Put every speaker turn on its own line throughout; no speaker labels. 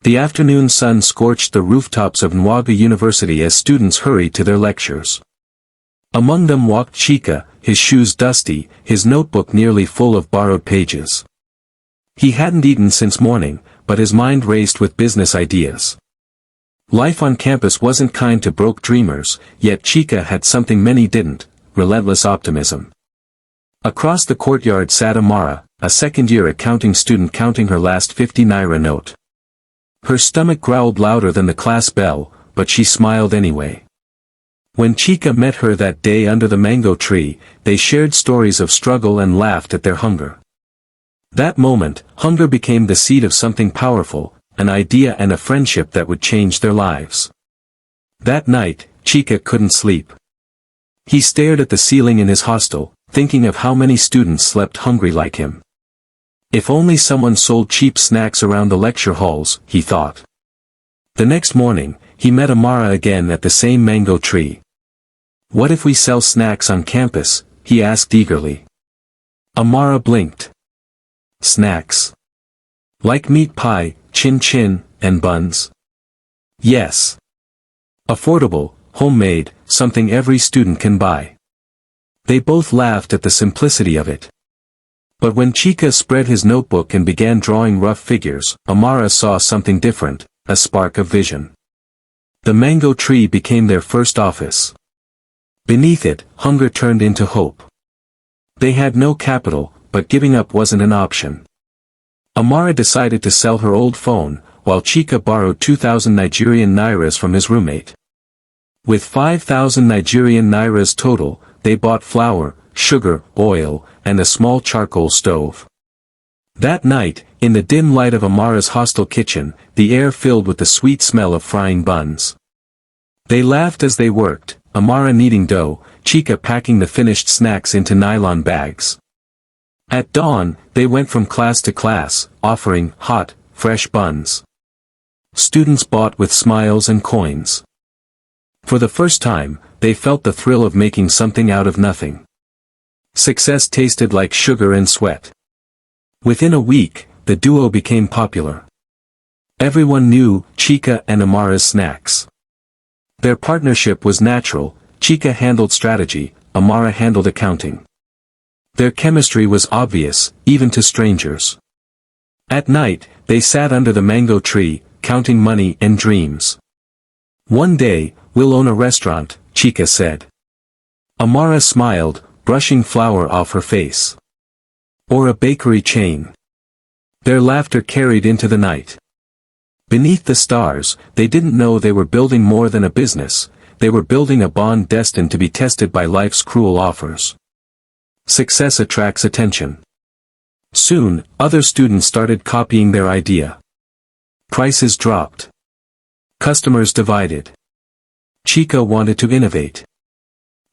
The afternoon sun scorched the rooftops of Nwaga University as students hurried to their lectures. Among them walked Chika, his shoes dusty, his notebook nearly full of borrowed pages. He hadn't eaten since morning, but his mind raced with business ideas. Life on campus wasn't kind to broke dreamers, yet Chika had something many didn't: relentless optimism. Across the courtyard sat Amara, a second-year accounting student counting her last 50 naira note. Her stomach growled louder than the class bell, but she smiled anyway. When Chika met her that day under the mango tree, they shared stories of struggle and laughed at their hunger. That moment, hunger became the seed of something powerful, an idea and a friendship that would change their lives. That night, Chika couldn't sleep. He stared at the ceiling in his hostel, thinking of how many students slept hungry like him. If only someone sold cheap snacks around the lecture halls, he thought. The next morning, he met Amara again at the same mango tree. "What if we sell snacks on campus?" he asked eagerly. Amara blinked. "Snacks? Like meat pie, chin-chin, and buns?" "Yes. Affordable, homemade, something every student can buy." They both laughed at the simplicity of it. But when Chika spread his notebook and began drawing rough figures, Amara saw something different, a spark of vision. The mango tree became their first office. Beneath it, hunger turned into hope. They had no capital, but giving up wasn't an option. Amara decided to sell her old phone, while Chika borrowed 2,000 Nigerian nairas from his roommate. With 5,000 Nigerian nairas total, they bought flour, sugar, oil, and a small charcoal stove. That night, in the dim light of Amara's hostel kitchen, the air filled with the sweet smell of frying buns. They laughed as they worked, Amara kneading dough, Chika packing the finished snacks into nylon bags. At dawn, they went from class to class, offering hot, fresh buns. Students bought with smiles and coins. For the first time, they felt the thrill of making something out of nothing. Success tasted like sugar and sweat. Within a week, the duo became popular. Everyone knew Chika and Amara's snacks. Their partnership was natural. Chika handled strategy, Amara handled accounting. Their chemistry was obvious, even to strangers. At night, they sat under the mango tree, counting money and dreams. "One day, we'll own a restaurant," Chika said. Amara smiled, brushing flour off her face. "Or a bakery chain." Their laughter carried into the night. Beneath the stars, they didn't know they were building more than a business, they were building a bond destined to be tested by life's cruel offers. Success attracts attention. Soon, other students started copying their idea. Prices dropped. Customers divided. Chika wanted to innovate.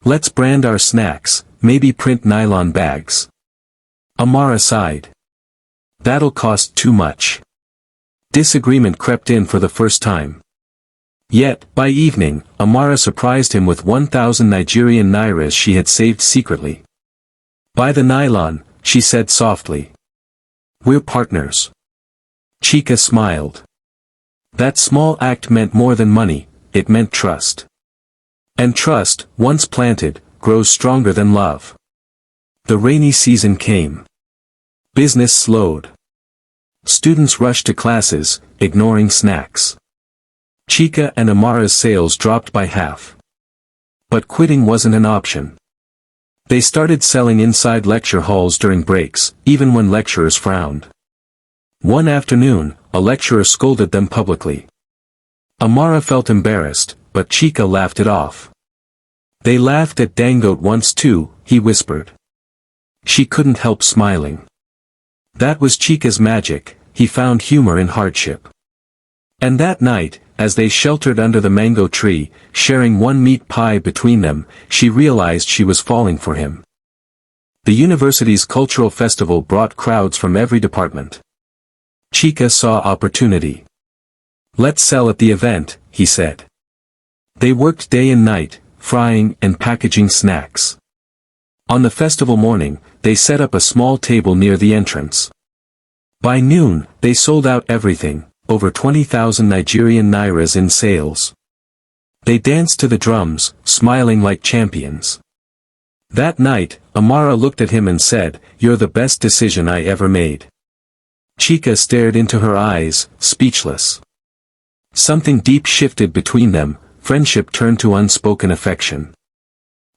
"Let's brand our snacks, maybe print nylon bags." Amara sighed. "That'll cost too much." Disagreement crept in for the first time. Yet, by evening, Amara surprised him with 1,000 Nigerian nairas she had saved secretly. "Buy the nylon," she said softly. "We're partners." Chika smiled. That small act meant more than money, it meant trust. And trust, once planted, grows stronger than love. The rainy season came. Business slowed. Students rushed to classes, ignoring snacks. Chika and Amara's sales dropped by half. But quitting wasn't an option. They started selling inside lecture halls during breaks, even when lecturers frowned. One afternoon, a lecturer scolded them publicly. Amara felt embarrassed, but Chika laughed it off. "They laughed at Dangote once too," he whispered. She couldn't help smiling. That was Chika's magic, he found humor in hardship. And that night, as they sheltered under the mango tree, sharing one meat pie between them, she realized she was falling for him. The university's cultural festival brought crowds from every department. Chika saw opportunity. "Let's sell at the event," he said. They worked day and night, frying and packaging snacks. On the festival morning, they set up a small table near the entrance. By noon, they sold out everything: over 20,000 Nigerian nairas in sales. They danced to the drums, smiling like champions. That night, Amara looked at him and said, "You're the best decision I ever made." Chika stared into her eyes, speechless. Something deep shifted between them, friendship turned to unspoken affection.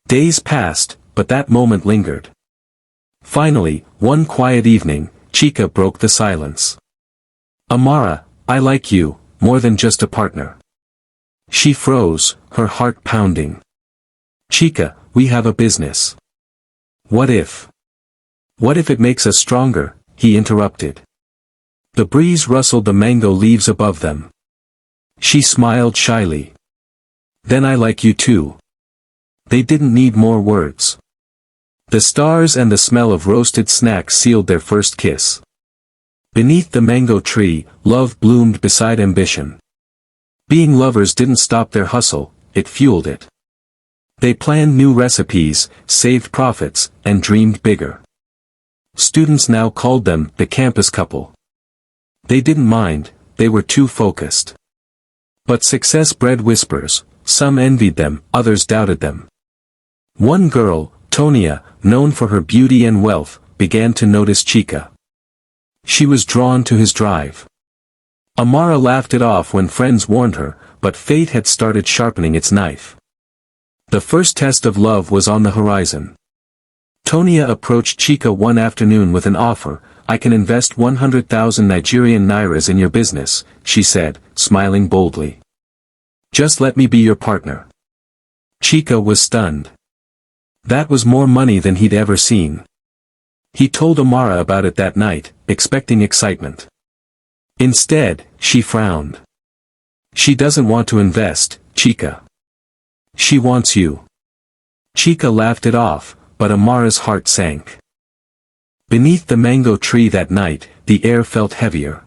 Days passed, but that moment lingered. Finally, one quiet evening, Chika broke the silence. "Amara, I like you, more than just a partner." She froze, her heart pounding. "Chika, we have a business." "What if? What if it makes us stronger?" he interrupted. The breeze rustled the mango leaves above them. She smiled shyly. "Then I like you too." They didn't need more words. The stars and the smell of roasted snacks sealed their first kiss. Beneath the mango tree, love bloomed beside ambition. Being lovers didn't stop their hustle, it fueled it. They planned new recipes, saved profits, and dreamed bigger. Students now called them the campus couple. They didn't mind, they were too focused. But success bred whispers, some envied them, others doubted them. One girl, Tonia, known for her beauty and wealth, began to notice Chika. She was drawn to his drive. Amara laughed it off when friends warned her, but fate had started sharpening its knife. The first test of love was on the horizon. Tonia approached Chika one afternoon with an offer. "I can invest 100,000 Nigerian nairas in your business," she said, smiling boldly. "Just let me be your partner." Chika was stunned. That was more money than he'd ever seen. He told Amara about it that night, expecting excitement. Instead, she frowned. "She doesn't want to invest, Chika. She wants you." Chika laughed it off, but Amara's heart sank. Beneath the mango tree that night, the air felt heavier.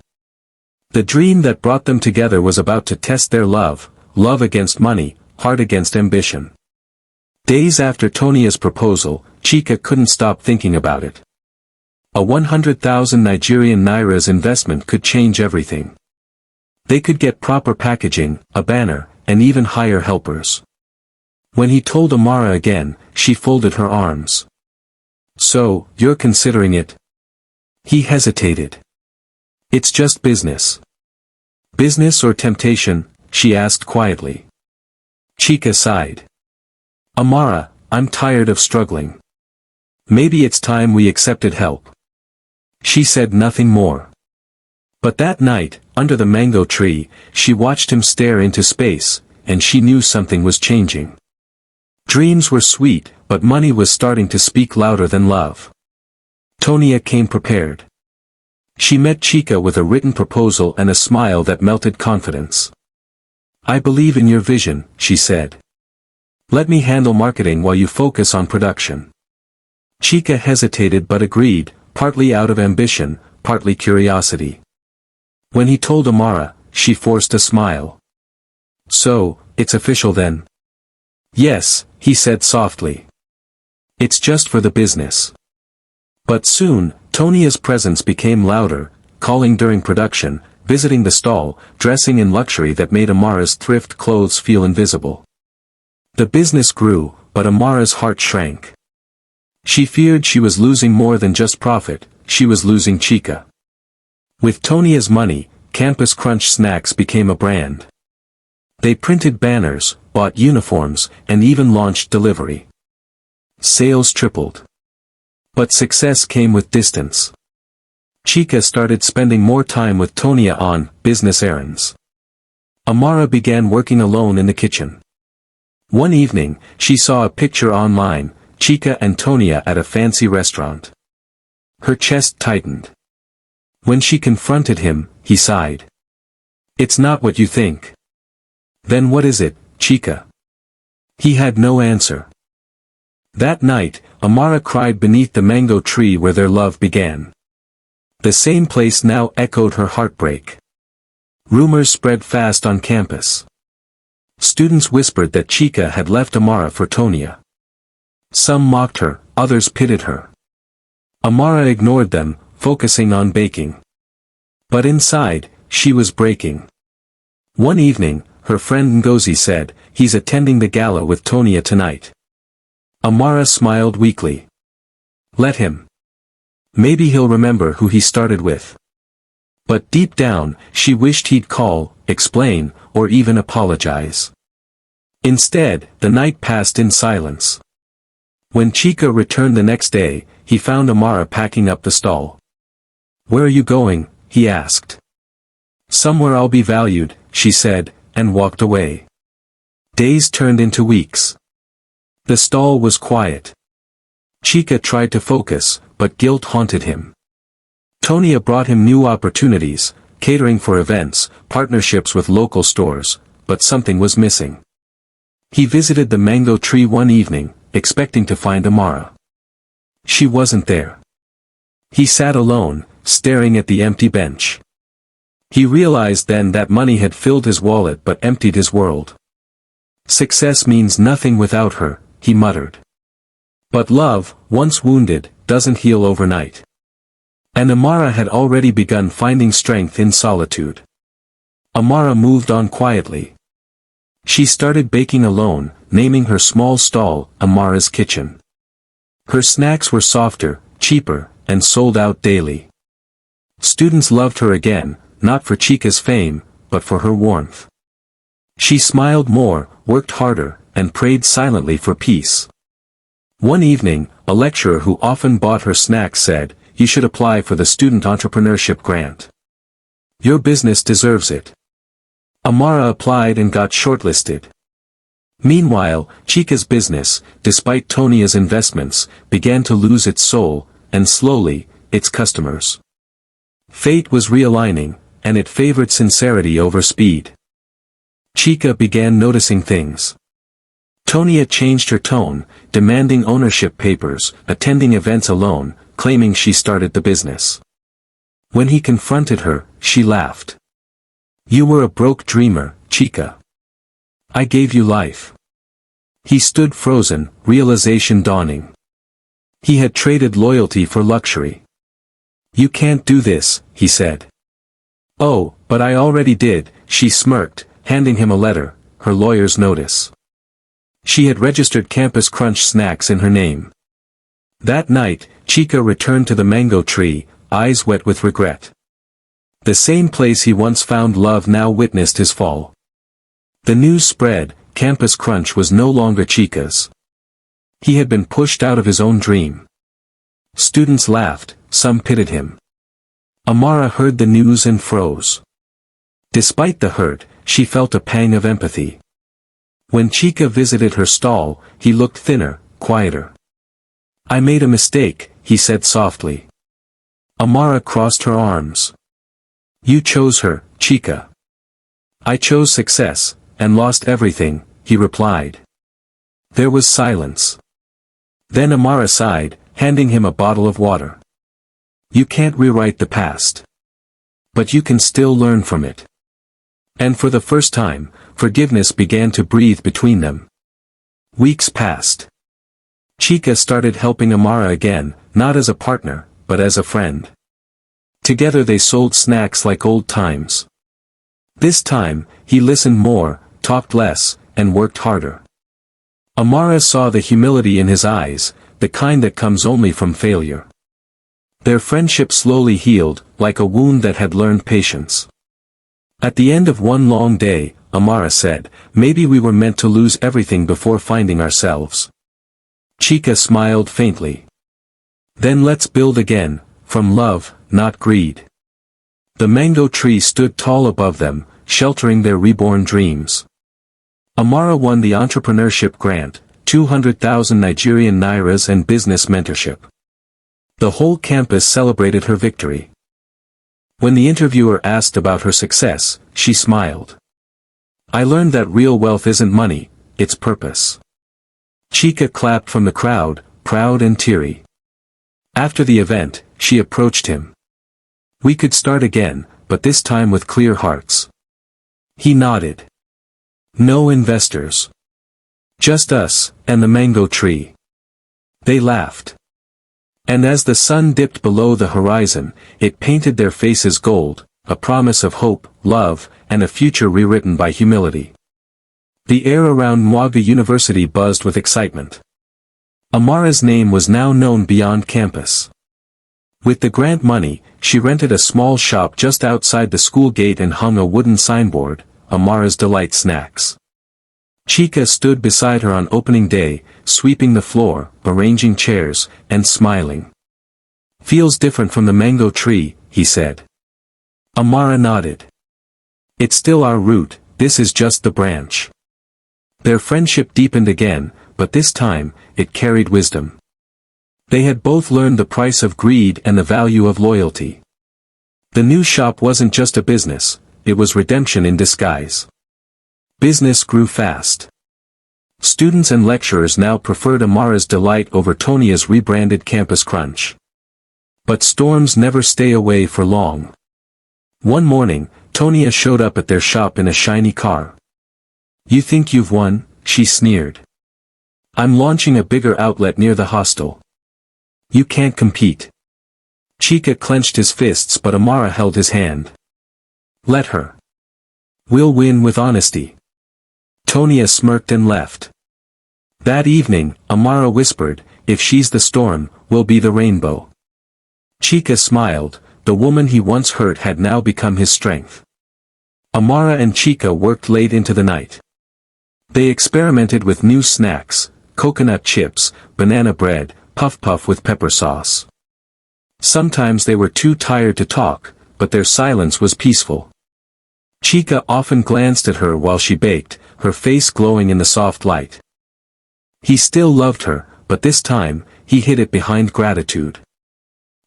The dream that brought them together was about to test their love, love against money, heart against ambition. Days after Tonia's proposal, Chika couldn't stop thinking about it. A 100,000 Nigerian nairas investment could change everything. They could get proper packaging, a banner, and even hire helpers. When he told Amara again, she folded her arms. "So, you're considering it?" He hesitated. "It's just business." "Business or temptation?" she asked quietly. Chika sighed. "Amara, I'm tired of struggling. Maybe it's time we accepted help." She said nothing more. But that night, under the mango tree, she watched him stare into space, and she knew something was changing. Dreams were sweet, but money was starting to speak louder than love. Tonia came prepared. She met Chika with a written proposal and a smile that melted confidence. "I believe in your vision," she said. "Let me handle marketing while you focus on production." Chika hesitated but agreed, partly out of ambition, partly curiosity. When he told Amara, she forced a smile. "So, it's official then?" "Yes," he said softly. "It's just for the business." But soon, Tonia's presence became louder, calling during production, visiting the stall, dressing in luxury that made Amara's thrift clothes feel invisible. The business grew, but Amara's heart shrank. She feared she was losing more than just profit, she was losing Chika. With Tonia's money, Campus Crunch snacks became a brand. They printed banners, bought uniforms, and even launched delivery. Sales tripled. But success came with distance. Chika started spending more time with Tonia on business errands. Amara began working alone in the kitchen. One evening, she saw a picture online, Chika and Tonia at a fancy restaurant. Her chest tightened. When she confronted him, he sighed. "It's not what you think." "Then what is it, Chika?" He had no answer. That night, Amara cried beneath the mango tree where their love began. The same place now echoed her heartbreak. Rumors spread fast on campus. Students whispered that Chika had left Amara for Tonia. Some mocked her, others pitied her. Amara ignored them, focusing on baking. But inside, she was breaking. One evening, her friend Ngozi said, "He's attending the gala with Tonia tonight." Amara smiled weakly. Let him. Maybe he'll remember who he started with. But deep down, she wished he'd call, explain, or even apologize. Instead, the night passed in silence. When Chika returned the next day, he found Amara packing up the stall. "Where are you going?" he asked. "Somewhere I'll be valued," she said, and walked away. Days turned into weeks. The stall was quiet. Chika tried to focus, but guilt haunted him. Tonia brought him new opportunities, catering for events, partnerships with local stores, but something was missing. He visited the mango tree one evening, expecting to find Amara. She wasn't there. He sat alone, staring at the empty bench. He realized then that money had filled his wallet but emptied his world. "Success means nothing without her," he muttered. But love, once wounded, doesn't heal overnight. And Amara had already begun finding strength in solitude. Amara moved on quietly. She started baking alone, naming her small stall, Amara's Kitchen. Her snacks were softer, cheaper, and sold out daily. Students loved her again, not for Chika's fame, but for her warmth. She smiled more, worked harder, and prayed silently for peace. One evening, a lecturer who often bought her snacks said, "You should apply for the Student Entrepreneurship Grant. Your business deserves it." Amara applied and got shortlisted. Meanwhile, Chika's business, despite Tonia's investments, began to lose its soul, and slowly, its customers. Fate was realigning, and it favored sincerity over speed. Chika began noticing things. Tonia changed her tone, demanding ownership papers, attending events alone, claiming she started the business. When he confronted her, she laughed. "You were a broke dreamer, Chika. I gave you life." He stood frozen, realization dawning. He had traded loyalty for luxury. "You can't do this," he said. "Oh, but I already did," she smirked, handing him a letter, her lawyer's notice. She had registered Campus Crunch snacks in her name. That night, Chika returned to the mango tree, eyes wet with regret. The same place he once found love now witnessed his fall. The news spread, Campus Crunch was no longer Chika's. He had been pushed out of his own dream. Students laughed, some pitied him. Amara heard the news and froze. Despite the hurt, she felt a pang of empathy. When Chika visited her stall, he looked thinner, quieter. "I made a mistake," he said softly. Amara crossed her arms. "You chose her, Chika." "I chose success, and lost everything," he replied. There was silence. Then Amara sighed, handing him a bottle of water. "You can't rewrite the past. But you can still learn from it." And for the first time, forgiveness began to breathe between them. Weeks passed. Chika started helping Amara again, not as a partner, but as a friend. Together they sold snacks like old times. This time, he listened more, talked less, and worked harder. Amara saw the humility in his eyes, the kind that comes only from failure. Their friendship slowly healed, like a wound that had learned patience. At the end of one long day, Amara said, "Maybe we were meant to lose everything before finding ourselves." Chika smiled faintly. "Then let's build again, from love, not greed." The mango tree stood tall above them, sheltering their reborn dreams. Amara won the entrepreneurship grant, 200,000 Nigerian nairas and business mentorship. The whole campus celebrated her victory. When the interviewer asked about her success, she smiled. "I learned that real wealth isn't money, it's purpose." Chika clapped from the crowd, proud and teary. After the event, she approached him. "We could start again, but this time with clear hearts." He nodded. "No investors. Just us, and the mango tree." They laughed. And as the sun dipped below the horizon, it painted their faces gold, a promise of hope, love, and a future rewritten by humility. The air around Mwaga University buzzed with excitement. Amara's name was now known beyond campus. With the grant money, she rented a small shop just outside the school gate and hung a wooden signboard, Amara's Delight Snacks. Chika stood beside her on opening day, sweeping the floor, arranging chairs, and smiling. "Feels different from the mango tree," he said. Amara nodded. "It's still our root, this is just the branch." Their friendship deepened again, but this time, it carried wisdom. They had both learned the price of greed and the value of loyalty. The new shop wasn't just a business, it was redemption in disguise. Business grew fast. Students and lecturers now preferred Amara's Delight over Tonia's rebranded Campus Crunch. But storms never stay away for long. One morning, Tonia showed up at their shop in a shiny car. "You think you've won?" she sneered. "I'm launching a bigger outlet near the hostel. You can't compete." Chika clenched his fists but Amara held his hand. "Let her. We'll win with honesty." Tonia smirked and left. That evening, Amara whispered, "If she's the storm, we'll be the rainbow." Chika smiled, the woman he once hurt had now become his strength. Amara and Chika worked late into the night. They experimented with new snacks, coconut chips, banana bread, puff-puff with pepper sauce. Sometimes they were too tired to talk, but their silence was peaceful. Chika often glanced at her while she baked, her face glowing in the soft light. He still loved her, but this time, he hid it behind gratitude.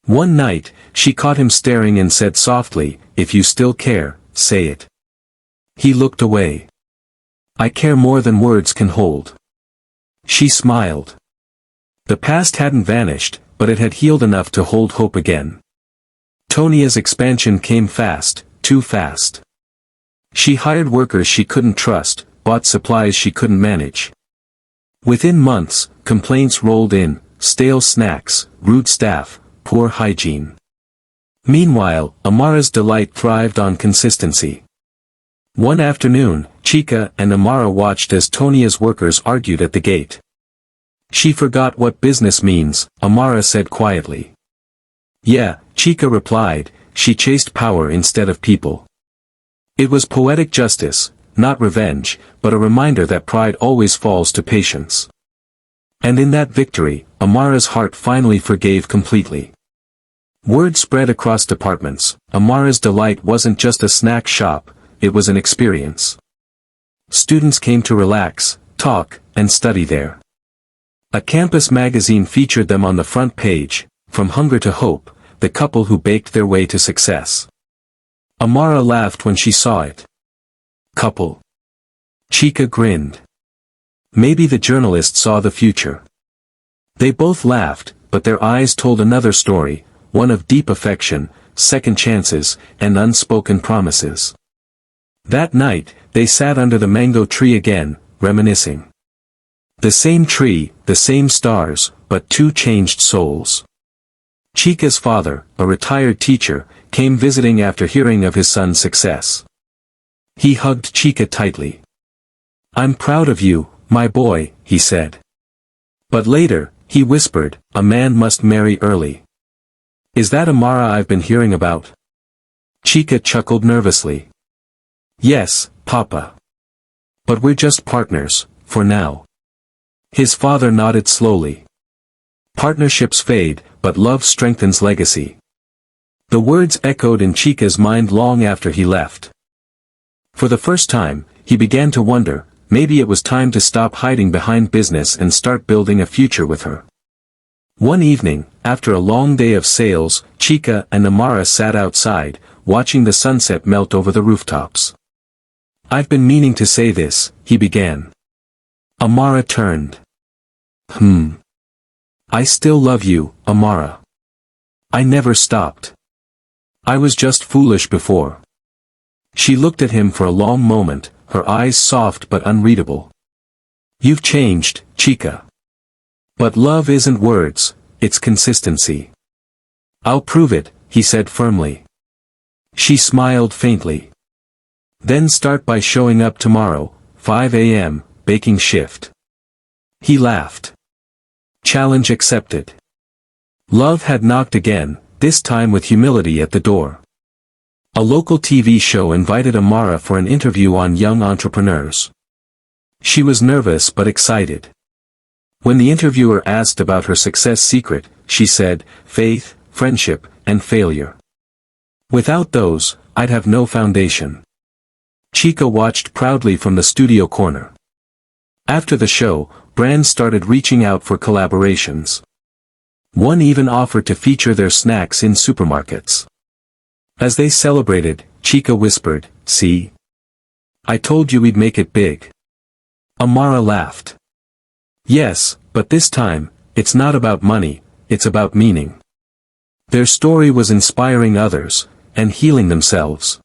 One night, she caught him staring and said softly, "If you still care, say it." He looked away. "I care more than words can hold." She smiled. The past hadn't vanished, but it had healed enough to hold hope again. Tonia's expansion came fast, too fast. She hired workers she couldn't trust, bought supplies she couldn't manage. Within months, complaints rolled in, stale snacks, rude staff, poor hygiene. Meanwhile, Amara's Delight thrived on consistency. One afternoon, Chika and Amara watched as Tonia's workers argued at the gate. "She forgot what business means," Amara said quietly. "Yeah," Chika replied, "she chased power instead of people." It was poetic justice, not revenge, but a reminder that pride always falls to patience. And in that victory, Amara's heart finally forgave completely. Word spread across departments, Amara's Delight wasn't just a snack shop, it was an experience. Students came to relax, talk, and study there. A campus magazine featured them on the front page, From Hunger to Hope, the couple who baked their way to success. Amara laughed when she saw it. Couple. Chika grinned. Maybe the journalist saw the future. They both laughed, but their eyes told another story, one of deep affection, second chances, and unspoken promises. That night, they sat under the mango tree again, reminiscing. The same tree, the same stars, but two changed souls. Chika's father, a retired teacher, came visiting after hearing of his son's success. He hugged Chika tightly. "I'm proud of you, my boy," he said. But later, he whispered, "A man must marry early." "Is that Amara I've been hearing about?" Chika chuckled nervously. "Yes, Papa. But we're just partners, for now." His father nodded slowly. Partnerships fade, but love strengthens legacy. The words echoed in Chika's mind long after he left. For the first time, he began to wonder, maybe it was time to stop hiding behind business and start building a future with her. One evening, after a long day of sales, Chika and Amara sat outside, watching the sunset melt over the rooftops. "I've been meaning to say this," he began. Amara turned. I still love you, Amara. I never stopped. I was just foolish before." She looked at him for a long moment, her eyes soft but unreadable. "You've changed, Chika. But love isn't words, it's consistency." "I'll prove it," he said firmly. She smiled faintly. Then start by showing up tomorrow, 5 a.m., baking shift. He laughed. Challenge accepted. Love had knocked again, this time with humility at the door. A local TV show invited Amara for an interview on young entrepreneurs. She was nervous but excited. When the interviewer asked about her success secret, she said, faith, friendship, and failure. Without those, I'd have no foundation. Chika watched proudly from the studio corner. After the show, brands started reaching out for collaborations. One even offered to feature their snacks in supermarkets. As they celebrated, Chika whispered, see? I told you we'd make it big. Amara laughed. Yes, but this time, it's not about money, it's about meaning. Their story was inspiring others, and healing themselves.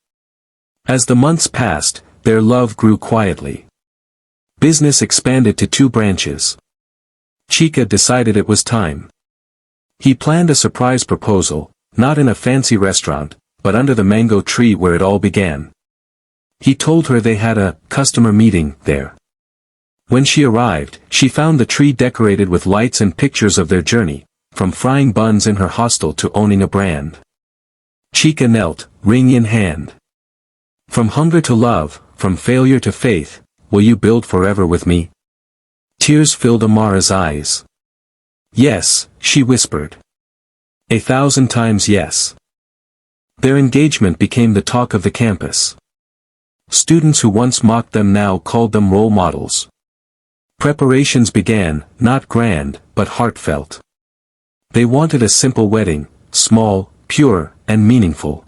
As the months passed, their love grew quietly. Business expanded to 2 branches. Chika decided it was time. He planned a surprise proposal, not in a fancy restaurant, but under the mango tree where it all began. He told her they had a customer meeting there. When she arrived, she found the tree decorated with lights and pictures of their journey, from frying buns in her hostel to owning a brand. Chika knelt, ring in hand. From hunger to love, from failure to faith, will you build forever with me? Tears filled Amara's eyes. Yes, she whispered. 1,000 times yes. Their engagement became the talk of the campus. Students who once mocked them now called them role models. Preparations began, not grand, but heartfelt. They wanted a simple wedding, small, pure, and meaningful.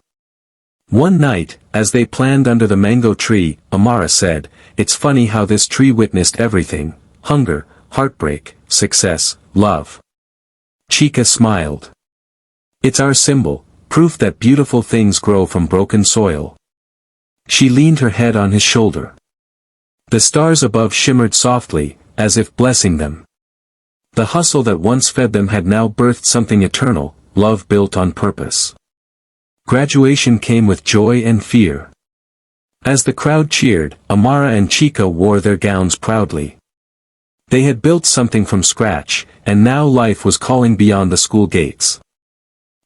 One night, as they planned under the mango tree, Amara said, it's funny how this tree witnessed everything, hunger, heartbreak, success, love. Chika smiled. It's our symbol, proof that beautiful things grow from broken soil. She leaned her head on his shoulder. The stars above shimmered softly, as if blessing them. The hustle that once fed them had now birthed something eternal, love built on purpose. Graduation came with joy and fear. As the crowd cheered, Amara and Chika wore their gowns proudly. They had built something from scratch, and now life was calling beyond the school gates.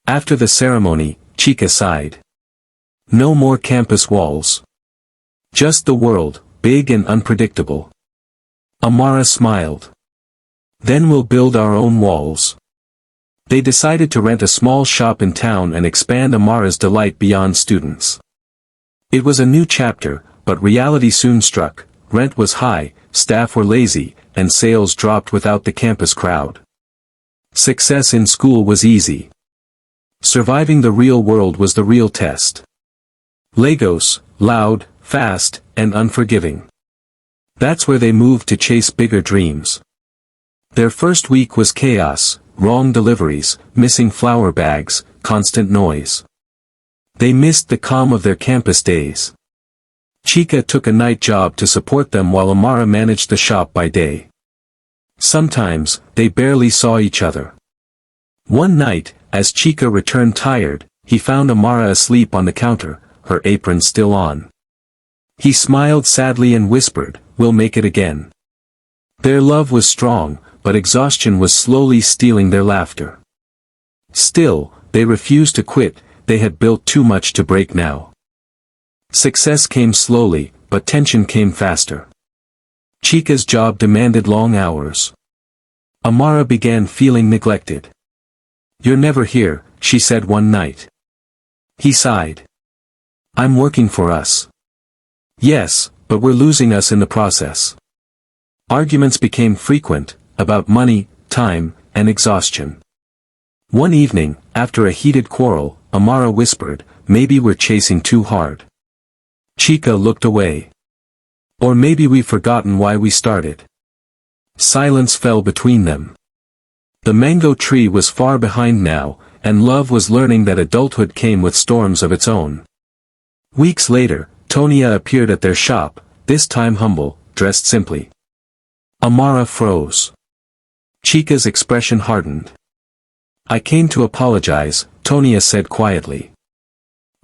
After the ceremony, Chika sighed. No more campus walls. Just the world, big and unpredictable. Amara smiled. Then we'll build our own walls. They decided to rent a small shop in town and expand Amara's delight beyond students. It was a new chapter, but reality soon struck. Rent was high, staff were lazy, and sales dropped without the campus crowd. Success in school was easy. Surviving the real world was the real test. Lagos, loud, fast, and unforgiving. That's where they moved to chase bigger dreams. Their first week was chaos, wrong deliveries, missing flower bags, constant noise. They missed the calm of their campus days. Chika took a night job to support them while Amara managed the shop by day. Sometimes, they barely saw each other. One night, as Chika returned tired, he found Amara asleep on the counter, her apron still on. He smiled sadly and whispered, we'll make it again. Their love was strong, but exhaustion was slowly stealing their laughter. Still, they refused to quit, they had built too much to break now. Success came slowly, but tension came faster. Chika's job demanded long hours. Amara began feeling neglected. You're never here, she said one night. He sighed. I'm working for us. Yes, but we're losing us in the process. Arguments became frequent, about money, time, and exhaustion. One evening, after a heated quarrel, Amara whispered, maybe we're chasing too hard. Chika looked away. Or maybe we've forgotten why we started. Silence fell between them. The mango tree was far behind now, and love was learning that adulthood came with storms of its own. Weeks later, Tonia appeared at their shop, this time humble, dressed simply. Amara froze. Chika's expression hardened. I came to apologize, Tonia said quietly.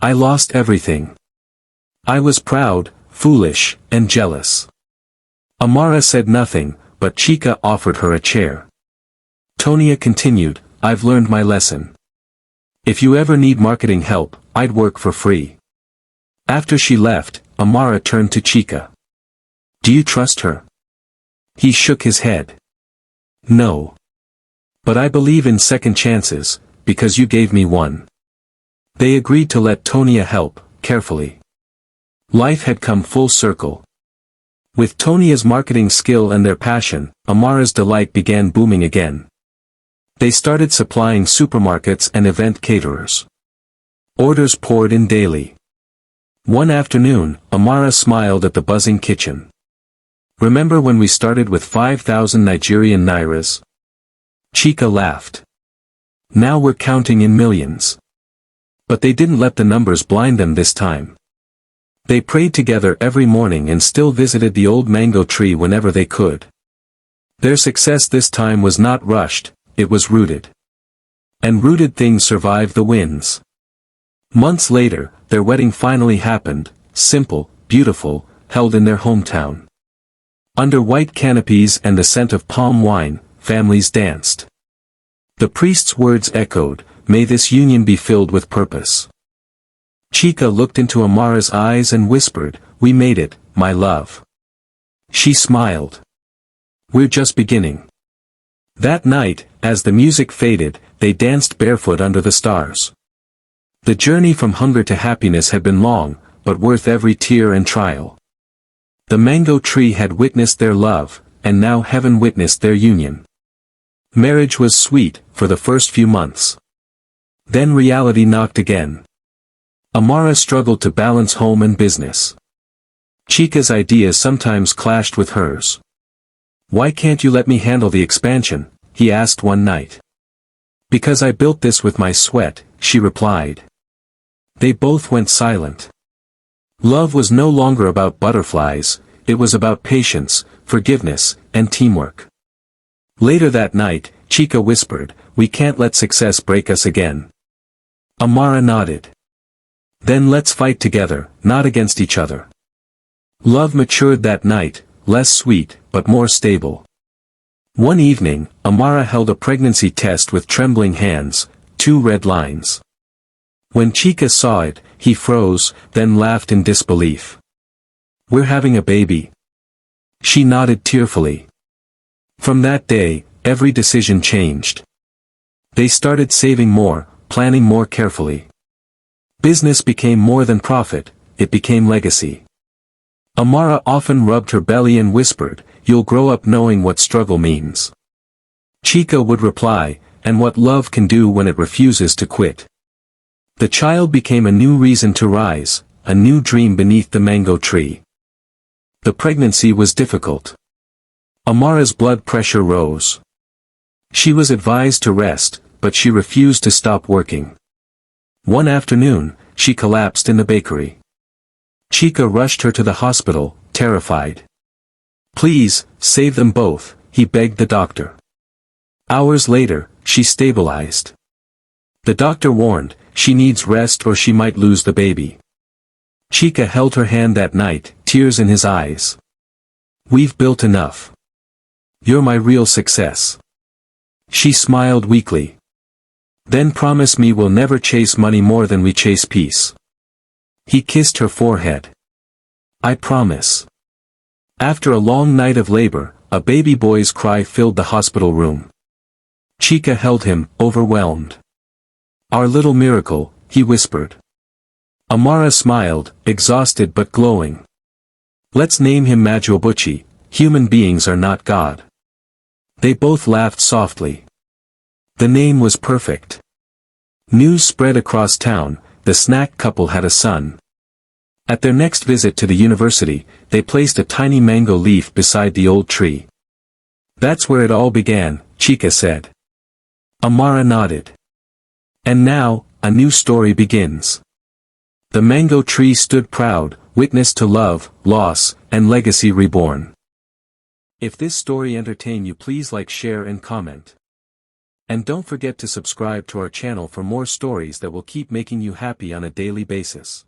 I lost everything. I was proud, foolish, and jealous. Amara said nothing, but Chika offered her a chair. Tonia continued, I've learned my lesson. If you ever need marketing help, I'd work for free. After she left, Amara turned to Chika. Do you trust her? He shook his head. No. But I believe in second chances, because you gave me one. They agreed to let Tonia help, carefully. Life had come full circle. With Tonia's marketing skill and their passion, Amara's delight began booming again. They started supplying supermarkets and event caterers. Orders poured in daily. One afternoon, Amara smiled at the buzzing kitchen. Remember when we started with 5,000 Nigerian nairas? Chika laughed. Now we're counting in millions. But they didn't let the numbers blind them this time. They prayed together every morning and still visited the old mango tree whenever they could. Their success this time was not rushed, it was rooted. And rooted things survive the winds. Months later, their wedding finally happened, simple, beautiful, held in their hometown. Under white canopies and the scent of palm wine, families danced. The priest's words echoed, may this union be filled with purpose. Chika looked into Amara's eyes and whispered, we made it, my love. She smiled. We're just beginning. That night, as the music faded, they danced barefoot under the stars. The journey from hunger to happiness had been long, but worth every tear and trial. The mango tree had witnessed their love, and now heaven witnessed their union. Marriage was sweet, for the first few months. Then reality knocked again. Amara struggled to balance home and business. Chika's ideas sometimes clashed with hers. Why can't you let me handle the expansion? He asked one night. Because I built this with my sweat, she replied. They both went silent. Love was no longer about butterflies, it was about patience, forgiveness, and teamwork. Later that night, Chika whispered, we can't let success break us again. Amara nodded. Then let's fight together, not against each other. Love matured that night, less sweet, but more stable. One evening, Amara held a pregnancy test with trembling hands, 2 red lines. When Chika saw it, he froze, then laughed in disbelief. We're having a baby. She nodded tearfully. From that day, every decision changed. They started saving more, planning more carefully. Business became more than profit, it became legacy. Amara often rubbed her belly and whispered, you'll grow up knowing what struggle means. Chika would reply, and what love can do when it refuses to quit. The child became a new reason to rise, a new dream beneath the mango tree. The pregnancy was difficult. Amara's blood pressure rose. She was advised to rest, but she refused to stop working. One afternoon, she collapsed in the bakery. Chika rushed her to the hospital, terrified. Please, save them both, he begged the doctor. Hours later, she stabilized. The doctor warned, she needs rest or she might lose the baby. Chika held her hand that night, tears in his eyes. We've built enough. You're my real success. She smiled weakly. Then promise me we'll never chase money more than we chase peace. He kissed her forehead. I promise. After a long night of labor, a baby boy's cry filled the hospital room. Chika held him, overwhelmed. Our little miracle, he whispered. Amara smiled, exhausted but glowing. Let's name him Majobuchi, human beings are not God. They both laughed softly. The name was perfect. News spread across town, the snack couple had a son. At their next visit to the university, they placed a tiny mango leaf beside the old tree. That's where it all began, Chika said. Amara nodded. And now, a new story begins. The mango tree stood proud, witness to love, loss, and legacy reborn. If this story entertained you, please like, share and comment. And don't forget to subscribe to our channel for more stories that will keep making you happy on a daily basis.